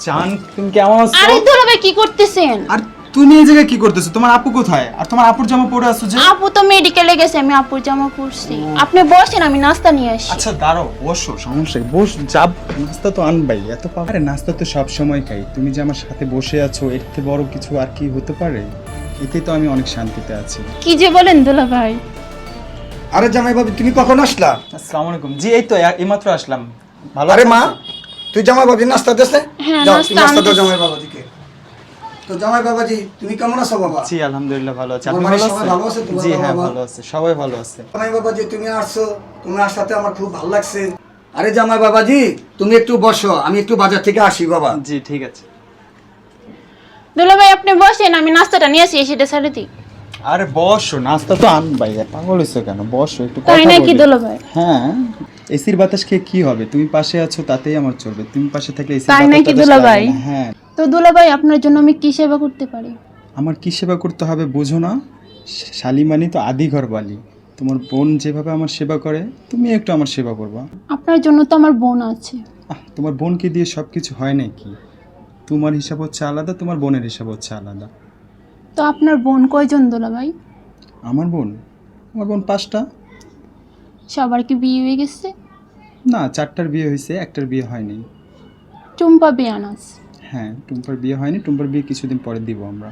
জান তুমি কেমন আছো? আরে দুলাভাই কি করতেছেন? আর তুমি এই জায়গায় কি করতেছো? তোমার আপু কোথায়? আর তোমার আপুর জামা পরে আছো যে? আপু তো মেডিকেলে গেছে, আমি আপুর জামা পরছি। আপনি বসেন, আমি নাস্তা নিয়ে আসি। আচ্ছা দাঁড়াও, বসো, সমস্যা নেই, বস। যাব, নাস্তা তো আনবাই, এত আরে নাস্তা তো সব সময় খাই। তুমি যে আমার সাথে বসে আছো, এর থেকে বড় কিছু আর কি হতে পারে? এতে তো আমি অনেক শান্তিতে আছি। কি যে বলেন দুলাভাই। আরে জামাই বাবু তুমি কখন আসলা? আসসালামু আলাইকুম। জি এই তো এইমাত্র আসলাম। ভালো আরে আছেন মা, তো? তুই জামাই বাবু নাস্তা দেছে? হ্যাঁ, যাও নাস্তা তুমি নাস্তা দাও আনতেছি। জামাই বাবাজিকে। তো জামাই বাবাজি তুমি কেমন আছো বাবা? জি আলহামদুলিল্লাহ ভালো আছি। আপনি তোমার ভালো বাড়ির সবাই ভালো আছে? আছেন? তোমার জি বাবা হ্যাঁ মা? ভালো আছে, সবাই ভালো আছে। জামাই বাবাজি তুমি আসছো, তুমি আসাতে আমার খুব ভালো লাগছে। আরে জামাই বাবাজি তুমি একটু বসো, আমি একটু বাজার থেকে আসি বাবা। জি ঠিক আছে। দুলাভাই আপনি বসেন, আমি নাস্তাটা নিয়ে আসি, সেটা ছেড়ে দিই। আরে বসো, নাস্তা তো আনবাই, পাগল হইছো কেন? বসো একটু কথা তাই নাকি বলি। দুলাভাই? হ্যাঁ, এসির বাতাস খেয়ে কি হবে? তুমি পাশে আছো তাতেই আমার চলবে। তুমি পাশে থাকলে এসির তাই বাতাস নাকি টাতাস দুলাভাই? লাগবে না। হ্যাঁ। তো দুলাভাই আপনার জন্য আমি কি সেবা করতে পারি? আমার কি সেবা করতে হবে বুঝো না? শালিমানি তো আদি ঘর বালি। তোমার বোন যেভাবে আমার সেবা করে, তুমি একটু আমার সেবা করবা। আপনার জন্য তো আমার বোন আছে। তোমার বোনকে দিয়ে সব কিছু হয় নাকি? তোমার হিসাব হচ্ছে আলাদা, তোমার বোনের হিসাব হচ্ছে আলাদা। তো আপনার বোন কয়জন দুলাভাই? আমার বোন 5টা। সবার কি বিয়ে হয়ে গেছে? না, 4টার বিয়ে হয়েছে, একটার বিয়ে হয়নি। টুম্পা বেয়ানাস। হ্যাঁ, টুম্পার বিয়ে হয়নি, টুম্পার বিয়ে কিছুদিন পরে দিব আমরা।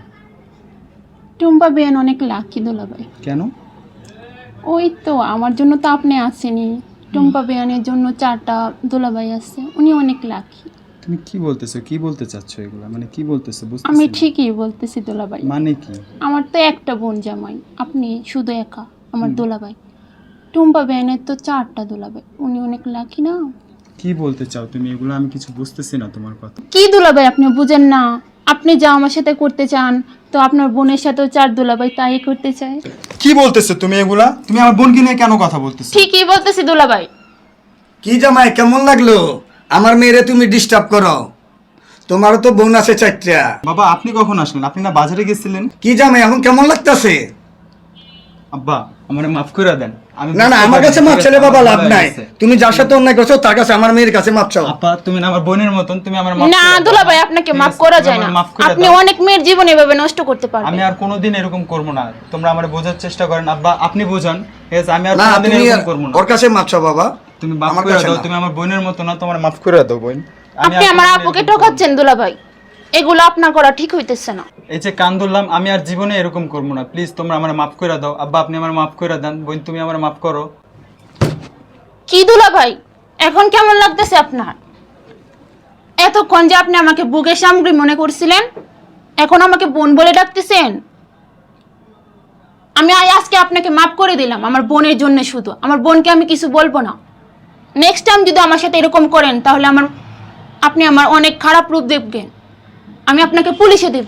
টুম্পা বেয়ান অনেক লাকি দুলাভাই। কেন? ওই তো আমার জন্য তো আপনি আসেনি, টুম্পা বেয়ানের জন্য 4টা দুলাভাই আছে, উনি অনেক লাকি। তুমি কি বলতেছো? কি বলতে চাচ্ছ এগুলা? মানে কি বলতেছো বুঝতেছি আমি না। ঠিকই বলতেছি দুলাভাই। মানে কি? আমার তো একটা বোন জামাই, আপনি শুধু একা আমার দুলাভাই। টুম্পা বেয়ানের তো 4টা দুলাভাই, উনি অনেক লাকি না? কি বলতে চাও তুমি এগুলো? আমি কিছু বুঝতেছি না তোমার কথা। কি দুলাভাই আপনি বুঝেন না? আপনি যা আমার সাথে করতে চান, তো আপনার বোনের সাথেও 4 দুলাভাই তাই করতে চায়। কি বলতেছো তুমি এগুলা? তুমি আমার বোনকে নিয়ে কেন কথা বলতেছো? ঠিকই বলতেছি দুলাভাই। কি জামাই কেমন লাগলো? আমার মেয়েরে তুমি ডিস্টার্ব করো। তোমারও তো বোন আছে 4টা। বাবা আপনি কখন আসলেন? আপনি না বাজারে গেছিলেন? কি জামাই এখন কেমন লাগতাছে? আব্বা আমারে মাফ করে দেন। আমি না না, বুঝতে আমার পারিনি, কাছে ঠিক মাপ আছে, ছেলে বাবা আমার লাভ ভুল হয়ে নাই। গেছে। তুমি যার সাথে অন্যায় করছো তার কাছে আমার মেয়ের কাছে মাপ চাও। আপা তুমি না আমার বোনের মতন, তুমি আমার মাফ না করে দাও। দুলাভাই আপনাকে ঠিক মাফ আছে, করা তুমি যায় না। আমারে মাফ করে আপনি দাও। অনেক মেয়ের জীবন এভাবে নষ্ট করতে আমি পারবেন। আর কোনোদিন এরকম করব না। তোমরা আমারে বোঝার চেষ্টা করেন আব্বা, আপনি বোঝান। ঠিক আছে, আমি আর না কোনোদিন তুমি এরকম করব না। ওর কাছে মাপ চাও বাবা। তুমি মাফ আমার করে কাছে দাও, না। তুমি আমার বোনের মতো না, তোমার মাফ করে দাও বোন। আমি আপনি আর আমার কোনোদিন আপুকে এরকম করব না। ঠকাচ্ছেন দুলাভাই, এগুলো আপনার করা ঠিক হইতেছে না। এই যে কান ধরলাম, আমি আর জীবনে এরকম করবো না। প্লিজ তোমরা আমার মাফ করে দাও। আব্বা আপনি আমার মাফ করে দেন। বোন তুমি আমার মাফ করো। কি দুলাভাই এখন কেমন লাগতেছে আপনার? এতক্ষণ যে আপনি আমাকে বুকের সামগ্রী মনে করছিলেন, এখন আমাকে বোন বলে ডাকতেছেন। আমি আজকে আপনাকে মাফ করে দিলাম আমার বোনের জন্য, শুধু আমার বোনকে আমি কিছু বলবো না। নেক্সট টাইম যদি আমার সাথে এরকম করেন তাহলে আপনি আমার অনেক খারাপ রূপ দেখবেন। আমি আপনাকে পুলিশে দেব।